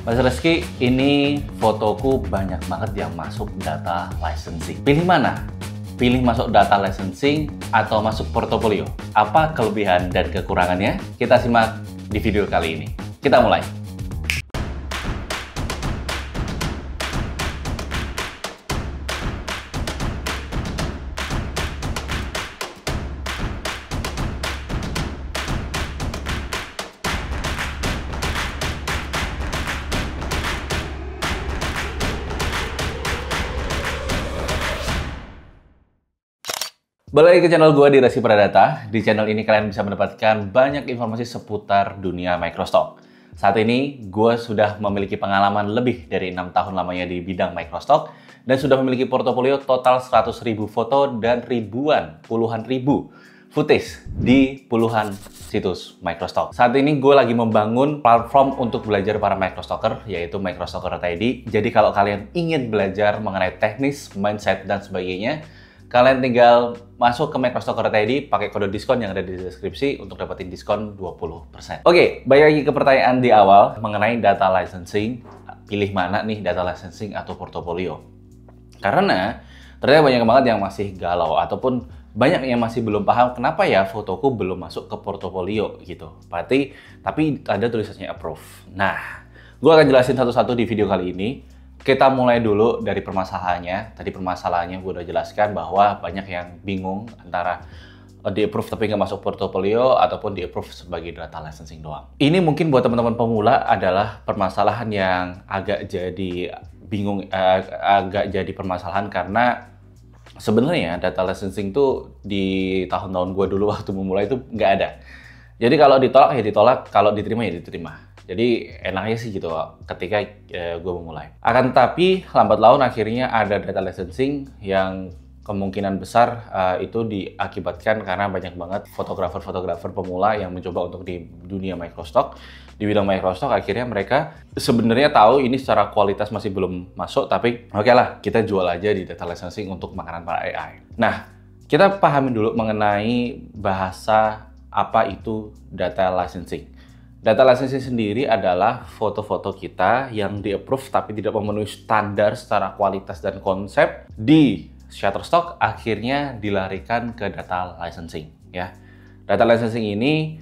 Mas Reski, ini fotoku banyak banget yang masuk data licensing. Pilih mana? Pilih masuk data licensing atau masuk portofolio? Apa kelebihan dan kekurangannya? Kita simak di video kali ini. Kita mulai. Balik lagi ke channel gue di Reski Pradata. Di channel ini kalian bisa mendapatkan banyak informasi seputar dunia microstock. Saat ini gue sudah memiliki pengalaman lebih dari 6 tahun lamanya di bidang microstock dan sudah memiliki portofolio total 100.000 foto dan puluhan ribu footage di puluhan situs microstock. Saat ini gue lagi membangun platform untuk belajar para microstocker, yaitu Microstocker.id. Jadi kalau kalian ingin belajar mengenai teknis, mindset, dan sebagainya, kalian tinggal masuk ke Microstocker.id, pakai kode diskon yang ada di deskripsi untuk dapetin diskon 20%. Oke, balik lagi ke pertanyaan di awal mengenai data licensing. Pilih mana nih, data licensing atau portofolio? Karena ternyata banyak banget yang masih galau ataupun banyak yang masih belum paham kenapa ya fotoku belum masuk ke portofolio gitu. Tapi ada tulisannya approve. Nah, gue akan jelasin satu-satu di video kali ini. Kita mulai dulu dari permasalahannya. Tadi permasalahannya gue udah jelaskan bahwa banyak yang bingung antara di-approve tapi nggak masuk portofolio ataupun di-approve sebagai data licensing doang. Ini mungkin buat teman-teman pemula adalah permasalahan yang agak jadi bingung, agak jadi permasalahan karena sebenarnya data licensing tuh di tahun-tahun gue dulu waktu memulai itu nggak ada. Jadi kalau ditolak ya ditolak, kalau diterima ya diterima. Jadi enaknya sih gitu ketika gue memulai. Akan tetapi lambat laun akhirnya ada data licensing yang kemungkinan besar itu diakibatkan karena banyak banget fotografer-fotografer pemula yang mencoba untuk di dunia microstock. Di bidang microstock akhirnya mereka sebenarnya tahu ini secara kualitas masih belum masuk, tapi oke lah kita jual aja di data licensing untuk makanan para AI. Nah, kita pahami dulu mengenai bahasa apa itu data licensing. Data licensing sendiri adalah foto-foto kita yang di-approve tapi tidak memenuhi standar secara kualitas dan konsep di Shutterstock, akhirnya dilarikan ke data licensing ya. Data licensing ini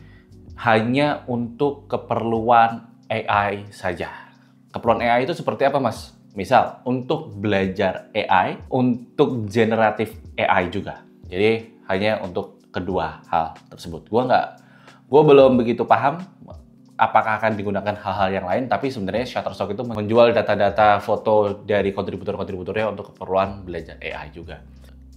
hanya untuk keperluan AI saja. Keperluan AI itu seperti apa, Mas? Misal untuk belajar AI, untuk generatif AI juga. Jadi hanya untuk kedua hal tersebut. Gue belum begitu paham apakah akan digunakan hal-hal yang lain, tapi sebenarnya Shutterstock itu menjual data-data foto dari kontributor-kontributornya untuk keperluan belajar AI juga.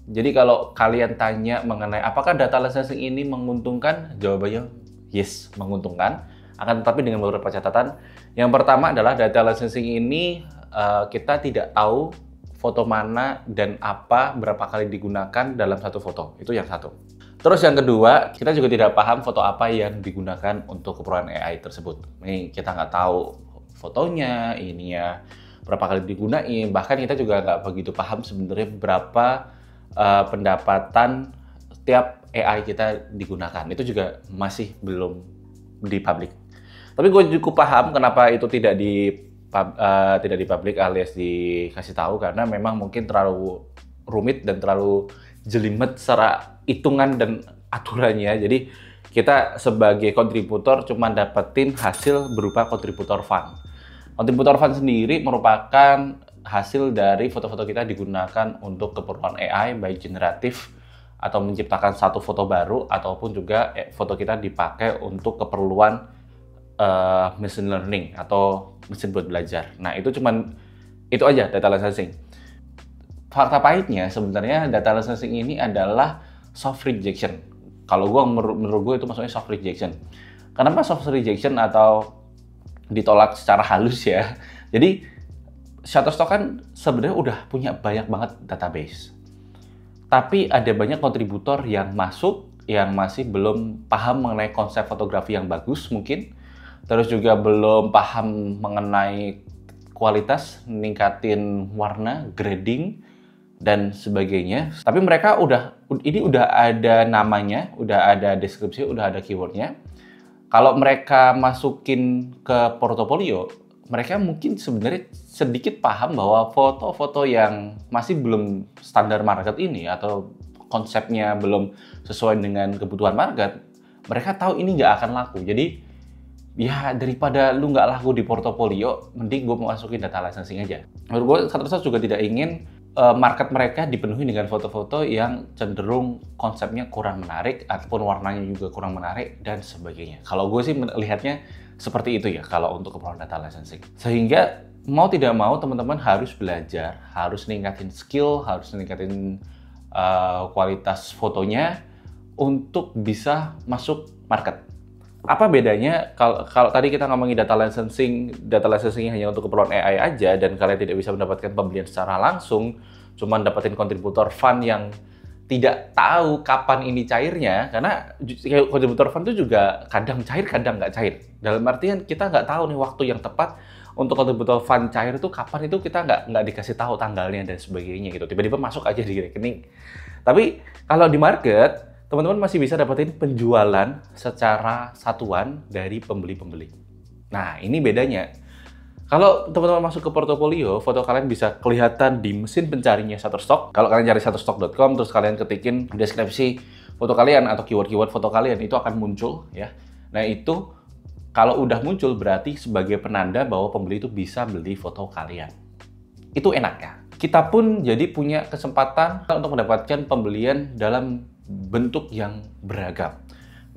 Jadi kalau kalian tanya mengenai apakah data licensing ini menguntungkan, jawabannya yes, menguntungkan. Akan tetapi dengan beberapa catatan. Yang pertama adalah data licensing ini kita tidak tahu foto mana dan apa berapa kali digunakan dalam satu foto. Itu yang satu. Terus yang kedua, kita juga tidak paham foto apa yang digunakan untuk keperluan AI tersebut. Ini kita nggak tahu fotonya, ininya berapa kali digunain. Bahkan kita juga nggak begitu paham sebenarnya berapa pendapatan setiap AI kita digunakan. Itu juga masih belum di public. Tapi gue cukup paham kenapa itu tidak di public alias dikasih tahu, karena memang mungkin terlalu rumit dan terlalu jelimet secara hitungan dan aturannya. Jadi kita sebagai kontributor cuma dapetin hasil berupa kontributor fund. Kontributor fund sendiri merupakan hasil dari foto-foto kita digunakan untuk keperluan AI, baik generatif atau menciptakan satu foto baru, ataupun juga foto kita dipakai untuk keperluan machine learning atau mesin buat belajar. Nah, itu aja data licensing. Fakta pahitnya sebenarnya data licensing ini adalah soft rejection. Kalau menurut gue itu maksudnya soft rejection. Kenapa soft rejection atau ditolak secara halus ya? Jadi Shutterstock kan sebenarnya udah punya banyak banget database. Tapi ada banyak kontributor yang masuk yang masih belum paham mengenai konsep fotografi yang bagus mungkin. Terus juga belum paham mengenai kualitas, meningkatin warna, grading, dan sebagainya. Tapi mereka udah ada namanya, udah ada deskripsi, udah ada keywordnya. Kalau mereka masukin ke portofolio, mereka mungkin sebenarnya sedikit paham bahwa foto-foto yang masih belum standar market ini atau konsepnya belum sesuai dengan kebutuhan market, mereka tahu ini nggak akan laku. Jadi ya daripada lu nggak laku di portofolio, mending gue masukin data licensing aja. Menurut gue Shutterstock juga tidak ingin market mereka dipenuhi dengan foto-foto yang cenderung konsepnya kurang menarik ataupun warnanya juga kurang menarik dan sebagainya. Kalau gue sih melihatnya seperti itu ya kalau untuk keperluan data licensing. Sehingga mau tidak mau teman-teman harus belajar, harus ningkatin skill, harus ningkatin kualitas fotonya untuk bisa masuk market. Apa bedanya kalau tadi kita ngomongin data licensing hanya untuk keperluan AI aja dan kalian tidak bisa mendapatkan pembelian secara langsung, cuman dapetin kontributor fund yang tidak tahu kapan ini cairnya, karena kontributor fund itu juga kadang cair, kadang nggak cair. Dalam artian kita nggak tahu nih waktu yang tepat untuk kontributor fund cair itu kapan, itu kita nggak dikasih tahu tanggalnya dan sebagainya gitu. Tiba-tiba masuk aja di rekening. Tapi kalau di market, teman-teman masih bisa dapetin penjualan secara satuan dari pembeli-pembeli. Nah, ini bedanya. Kalau teman-teman masuk ke portofolio, foto kalian bisa kelihatan di mesin pencarinya Shutterstock. Kalau kalian cari shutterstock.com, terus kalian ketikin deskripsi foto kalian atau keyword-keyword foto kalian, itu akan muncul ya. Nah, itu kalau udah muncul berarti sebagai penanda bahwa pembeli itu bisa beli foto kalian. Itu enak ya. Kita pun jadi punya kesempatan untuk mendapatkan pembelian dalam bentuk yang beragam.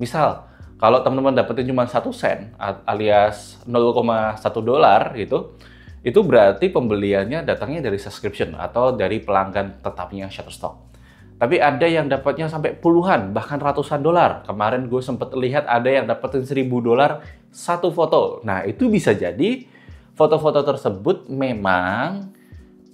Misal, kalau teman-teman dapetin cuma 1 sen alias 0,1 dolar gitu, itu berarti pembeliannya datangnya dari subscription atau dari pelanggan tetapnya Shutterstock. Tapi ada yang dapatnya sampai puluhan, bahkan ratusan dolar. Kemarin gue sempat lihat ada yang dapetin 1.000 dolar satu foto. Nah, itu bisa jadi foto-foto tersebut memang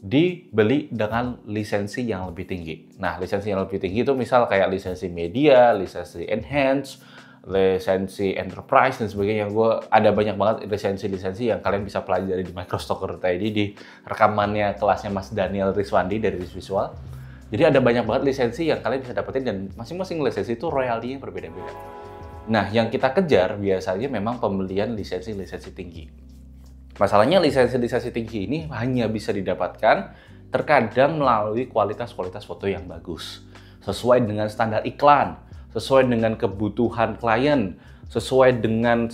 dibeli dengan lisensi yang lebih tinggi. Nah, lisensi yang lebih tinggi itu misal kayak lisensi media, lisensi enhance, lisensi enterprise, dan sebagainya. Ada banyak banget lisensi-lisensi yang kalian bisa pelajari di Microstalker tadi di rekamannya kelasnya Mas Daniel Rizwandi dari Visual. Jadi ada banyak banget lisensi yang kalian bisa dapetin dan masing-masing lisensi itu royalty-nya berbeda-beda. Nah, yang kita kejar biasanya memang pembelian lisensi-lisensi tinggi. Masalahnya lisensi-lisensi tinggi ini hanya bisa didapatkan terkadang melalui kualitas-kualitas foto yang bagus. Sesuai dengan standar iklan, sesuai dengan kebutuhan klien, sesuai dengan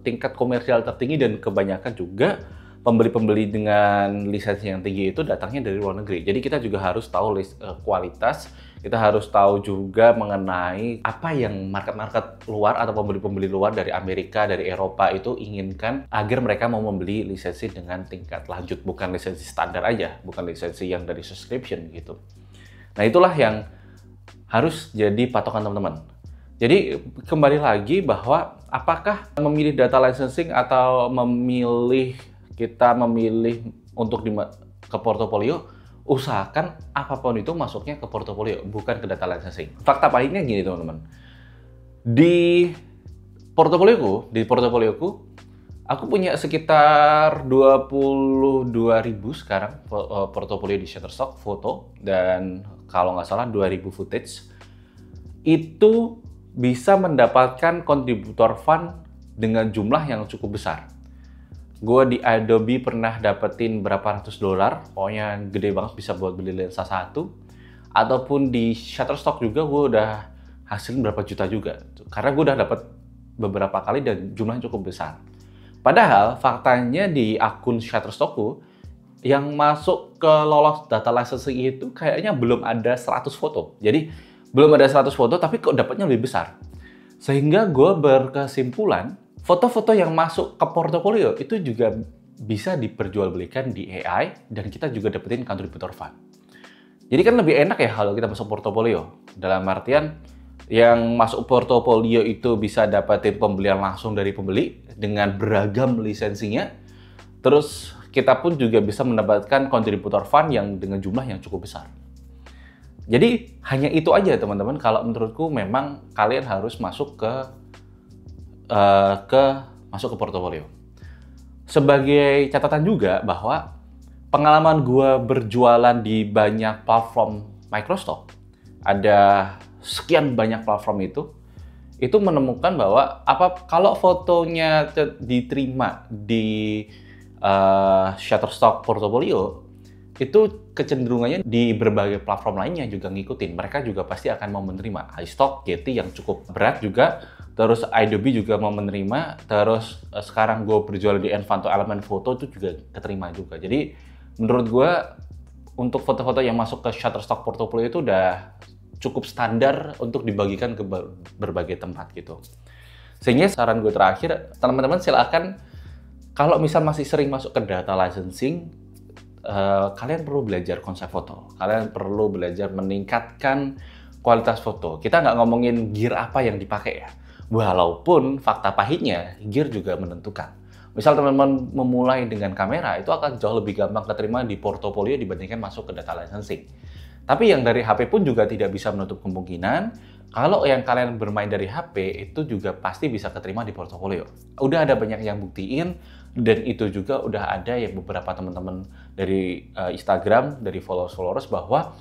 tingkat komersial tertinggi, dan kebanyakan juga pembeli-pembeli dengan lisensi yang tinggi itu datangnya dari luar negeri. Jadi kita juga harus tahu kualitas, kita harus tahu juga mengenai apa yang market-market luar atau pembeli-pembeli luar dari Amerika, dari Eropa itu inginkan agar mereka mau membeli lisensi dengan tingkat lanjut, bukan lisensi standar aja, bukan lisensi yang dari subscription gitu. Nah, itulah yang harus jadi patokan teman-teman. Jadi kembali lagi bahwa apakah memilih data licensing atau kita memilih untuk ke portofolio, usahakan apapun itu masuknya ke portofolio, bukan ke data licensing. Fakta pahitnya gini teman-teman, di portofolioku, aku punya sekitar 22.000 sekarang portofolio di Shutterstock foto, dan kalau nggak salah 2.000 footage. Itu bisa mendapatkan kontributor fund dengan jumlah yang cukup besar. Gue di Adobe pernah dapetin berapa ratus dolar, pokoknya gede banget, bisa buat beli lensa satu. Ataupun di Shutterstock juga gue udah hasilin berapa juta juga, karena gue udah dapet beberapa kali dan jumlahnya cukup besar. Padahal faktanya di akun Shutterstockku yang masuk ke lolos data licensing itu kayaknya belum ada 100 foto. Jadi belum ada 100 foto tapi kok dapatnya lebih besar. Sehingga gue berkesimpulan foto-foto yang masuk ke portofolio itu juga bisa diperjualbelikan di AI dan kita juga dapetin contributor fund. Jadi kan lebih enak ya kalau kita masuk portofolio. Dalam artian yang masuk portofolio itu bisa dapetin pembelian langsung dari pembeli dengan beragam lisensinya. Terus kita pun juga bisa mendapatkan contributor fund yang dengan jumlah yang cukup besar. Jadi hanya itu aja teman-teman, kalau menurutku memang kalian harus masuk ke portofolio. Sebagai catatan juga bahwa pengalaman gue berjualan di banyak platform Microstock, ada sekian banyak platform itu menemukan bahwa kalau fotonya diterima di Shutterstock Portfolio, itu kecenderungannya di berbagai platform lainnya juga ngikutin. Mereka juga pasti akan mau menerima. iStock, Getty yang cukup berat juga, terus Adobe juga mau menerima, terus sekarang gue berjual di Envato Element Photo itu juga keterima juga. Jadi menurut gue untuk foto-foto yang masuk ke Shutterstock Portfolio itu udah cukup standar untuk dibagikan ke berbagai tempat gitu. Sehingga saran gue terakhir, teman-teman silakan kalau misal masih sering masuk ke data licensing, kalian perlu belajar konsep foto. Kalian perlu belajar meningkatkan kualitas foto. Kita nggak ngomongin gear apa yang dipakai ya. Walaupun fakta pahitnya, gear juga menentukan. Misal teman-teman memulai dengan kamera, itu akan jauh lebih gampang keterima di portofolio dibandingkan masuk ke data licensing. Tapi yang dari HP pun juga tidak bisa menutup kemungkinan kalau yang kalian bermain dari HP itu juga pasti bisa keterima di portofolio. Udah ada banyak yang buktiin, dan itu juga udah ada ya beberapa teman-teman dari Instagram, dari followers bahwa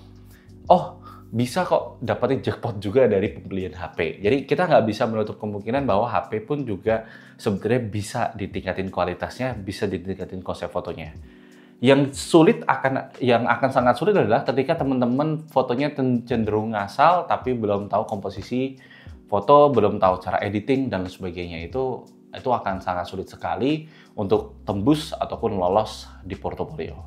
oh bisa kok dapetin jackpot juga dari pembelian HP. Jadi kita nggak bisa menutup kemungkinan bahwa HP pun juga sebenarnya bisa ditingkatin kualitasnya, bisa ditingkatin konsep fotonya. Yang akan sangat sulit adalah ketika teman-teman fotonya cenderung ngasal tapi belum tahu komposisi foto, belum tahu cara editing dan sebagainya. Itu akan sangat sulit sekali untuk tembus ataupun lolos di portofolio.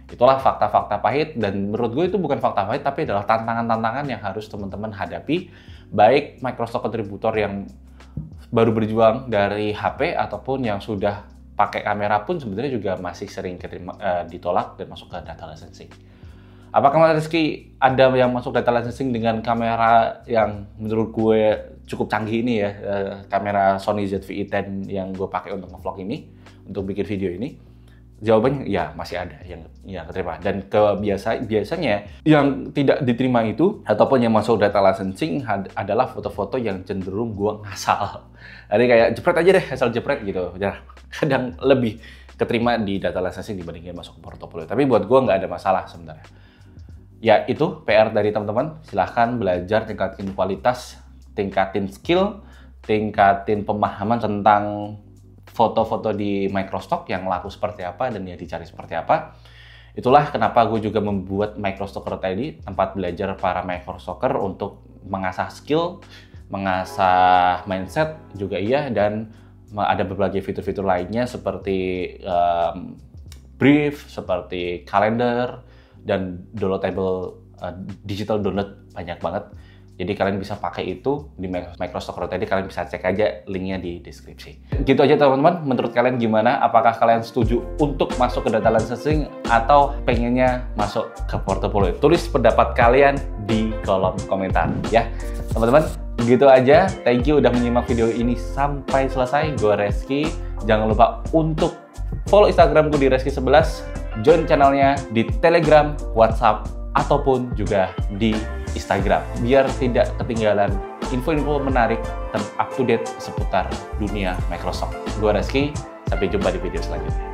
Itulah fakta-fakta pahit, dan menurut gue itu bukan fakta pahit tapi adalah tantangan-tantangan yang harus teman-teman hadapi, baik Microsoft kontributor yang baru berjuang dari HP ataupun yang sudah pakai kamera pun sebenarnya juga masih sering ditolak dan masuk ke data licensing. Apakah Mas Rizky ada yang masuk data licensing dengan kamera yang menurut gue cukup canggih ini ya, kamera Sony ZV-E10 yang gue pakai untuk nge-vlog ini, untuk bikin video ini? Jawabannya ya masih ada yang keterima. Dan biasanya yang tidak diterima itu ataupun yang masuk data licensing adalah foto-foto yang cenderung gue ngasal. Jadi kayak jepret aja deh, asal jepret gitu. Kadang lebih keterima di data licensing dibandingin masuk ke portofolio. Tapi buat gue nggak ada masalah sebenarnya. Ya itu PR dari teman-teman. Silahkan belajar, tingkatin kualitas, tingkatin skill, tingkatin pemahaman tentang foto-foto di Microstock yang laku seperti apa dan yang dicari seperti apa. Itulah kenapa gue juga membuat Microstocker tadi, tempat belajar para Microstocker untuk mengasah skill, mengasah mindset juga iya, dan ada berbagai fitur-fitur lainnya seperti brief, seperti kalender, dan downloadable digital download banyak banget. Jadi kalian bisa pakai itu di Microsoft tadi, kalian bisa cek aja linknya di deskripsi. Gitu aja teman-teman, menurut kalian gimana? Apakah kalian setuju untuk masuk ke data licensing atau pengennya masuk ke portofolio? Tulis pendapat kalian di kolom komentar ya. Teman-teman, gitu aja. Thank you udah menyimak video ini sampai selesai. Gue Reski. Jangan lupa untuk follow Instagram gue di Reski11, join channelnya di Telegram, WhatsApp, ataupun juga di Instagram, biar tidak ketinggalan info-info menarik dan up to date seputar dunia Microsoft. Gue Reski, sampai jumpa di video selanjutnya.